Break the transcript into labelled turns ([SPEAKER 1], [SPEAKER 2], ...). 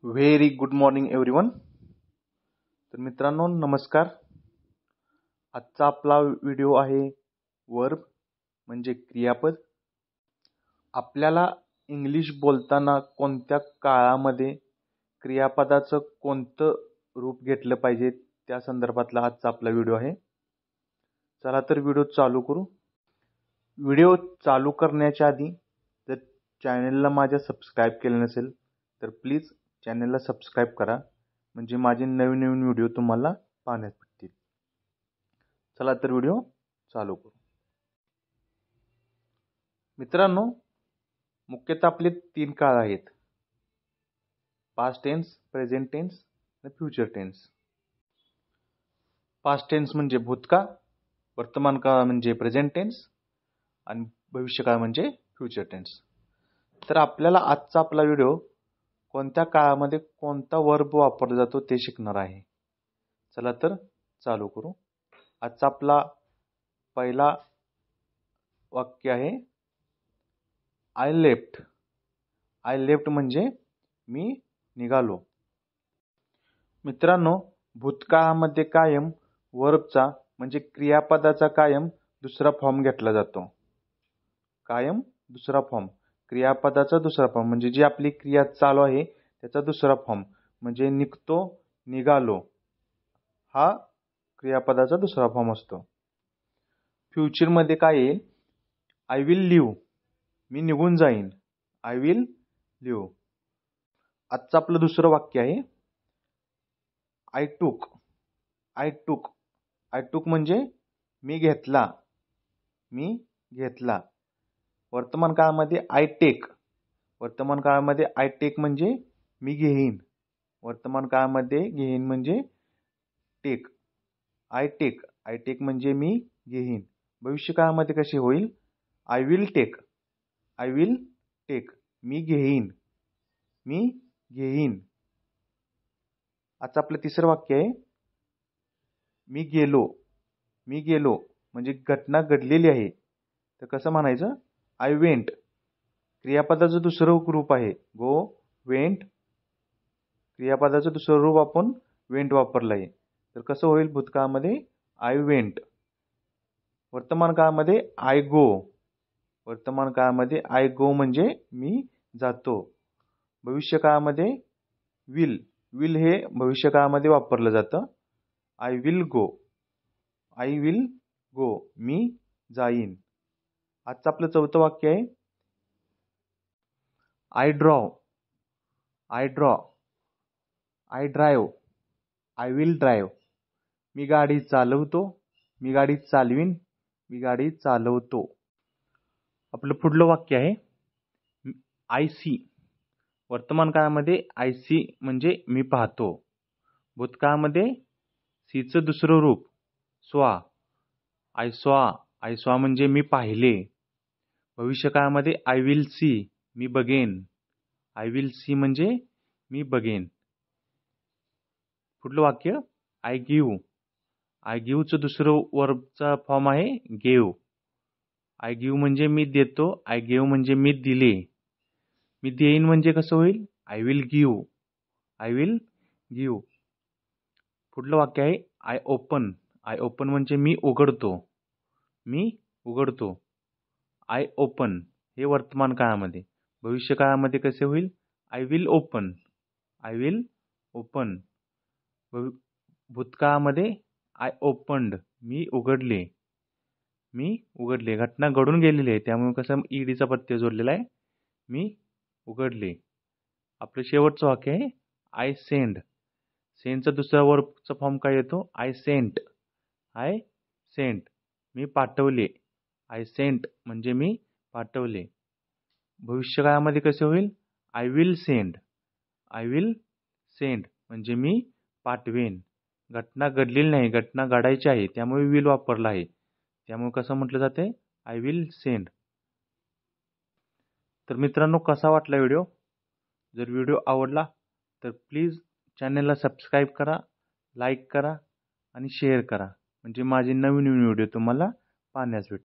[SPEAKER 1] Very good morning everyone. तर मित्रांनो नमस्कार. आजचा आपला व्हिडिओ आहे वर्ब म्हणजे क्रियापद. आपल्याला इंग्लिश बोलताना कोणत्या काळामध्ये क्रियापदाचं कोणतं रूप घेतलं पाहिजे त्या संदर्भातला आजचा आपला व्हिडिओ आहे. चला तर व्हिडिओ चालू करू. व्हिडिओ चालू करण्याच्या आधी जर चॅनलला माझ्या सबस्क्राईब केलं नसेल तर प्लीज चॅनलला सबस्क्राईब करा, म्हणजे माझे नवीन नवीन व्हिडिओ तुम्हाला पाहण्यास भेटतील. चला तर व्हिडिओ चालू करू. मित्रांनो, मुख्यतः आपले 3 काळ आहेत: पास्ट टेन्स, प्रेझेंट टेन्स आणि फ्युचर टेन्स. पास्ट टेन्स म्हणजे भूतकाळ, वर्तमान काळ म्हणजे प्रेझेंट टेन्स आणि भविष्यकाळ म्हणजे फ्युचर टेन्स. तर आपल्याला आजचा आपला व्हिडिओ कोणत्या काळामध्ये कोणता वर्ब वापरला जातो ते शिकणार आहे. चला तर चालू करू. आजचा आपला पहिला वाक्य आहे आय लेफ्ट. आय लेफ्ट म्हणजे मी निघालो. मित्रांनो, भूतकाळामध्ये कायम वर्बचा म्हणजे क्रियापदाचा कायम दुसरा फॉर्म घेतला जातो. कायम दुसरा फॉर्म, क्रियापदाचा दुसरा फॉर्म म्हणजे जी आपली क्रिया चालू आहे त्याचा दुसरा फॉर्म म्हणजे निघतो, निघालो हा क्रियापदाचा दुसरा फॉर्म असतो. फ्युचर मध्ये काय येईल? आय विल लिव्ह, मी निघून जाईन. I will leave. आजचं आपलं दुसरं वाक्य आहे आय टूक. आय टूक. आय टूक म्हणजे मी घेतला, मी घेतला. वर्तमान काळामध्ये आय टेक. वर्तमान काळामध्ये आय टेक म्हणजे मी घेईन. वर्तमान काळामध्ये घेईन म्हणजे take. I take. I take म्हणजे मी घेईन. भविष्य काळामध्ये कसे होईल? I will take. I will take. मी घेईन, मी घेईन. आता आपलं तिसरं वाक्य आहे मी गेलो. मी गेलो म्हणजे घटना घडलेली आहे तर कसं म्हणायचं? I went. क्रियापदाचं दुसरं रूप आहे गो, वेंट. क्रियापदाचं दुसरं रूप आपण वेंट वापरलं आहे तर कसं होईल भूतकाळामध्ये? I went. वर्तमान काळामध्ये आय गो. वर्तमान काळामध्ये आय गो म्हणजे मी जातो. भविष्य काळामध्ये विल. विल हे भविष्य काळामध्ये वापरलं जातं. I will go. I will go, मी जाईन. आजचं आपलं चौथं वाक्य आहे I draw. I draw. I drive. I will drive. मी गाडी चालवतो, मी गाडी चालवीन, मी गाडी चालवतो. आपलं पुढलं वाक्य आहे आय सी. वर्तमान काळामध्ये आय सी म्हणजे मी पाहतो. भूतकाळामध्ये सीचं दुसरं रूप स्वा. आय स्वा. आय स्वा म्हणजे मी पाहिले. भविष्य काळामध्ये आय विल सी, मी बघेन. आय विल सी म्हणजे मी बघेन. पुढलं वाक्य आय गिव्ह. आय गिव्हचं दुसरं वर्बचा फॉर्म आहे गेव. आय गिव्ह म्हणजे मी देतो. आय गेव म्हणजे मी दिले. मी देईन म्हणजे कसं होईल? I will give. I will give. पुढलं वाक्य आहे आय ओपन. आय ओपन म्हणजे मी उघडतो. मी उघडतो. आय ओपन हे वर्तमान काळामध्ये. भविष्य काळामध्ये कसे होईल? I will open. I will open. भूतकाळामध्ये आय ओपनड, मी उघडले. मी उघडले. घटना घडून गेलेली आहे त्यामुळे कसं ईडीचा प्रत्यय जोडलेला आहे. मी उघडले. आपलं शेवटचं वाक्य आहे आय सेंड. सेंडचा दुसरा वर्बचा फॉर्म काय येतो? I sent. आय सेंट, मी पाठवले. आय सेंट म्हणजे मी पाठवले. भविष्यकाळामध्ये कसे होईल? I will send. I will send म्हणजे मी पाठवेन. घटना घडलेली नाही, घटना घडायची आहे त्यामुळे विल वापरला आहे. त्यामुळे कसं म्हटलं जाते? I will send. तर मित्रांनो, कसा वाटला व्हिडिओ? जर व्हिडिओ आवडला तर प्लीज चॅनलला सबस्क्राईब करा, लाईक करा आणि शेअर करा, म्हणजे माझे नवीन व्हिडिओ तुम्हाला पाहण्यास भेटतील.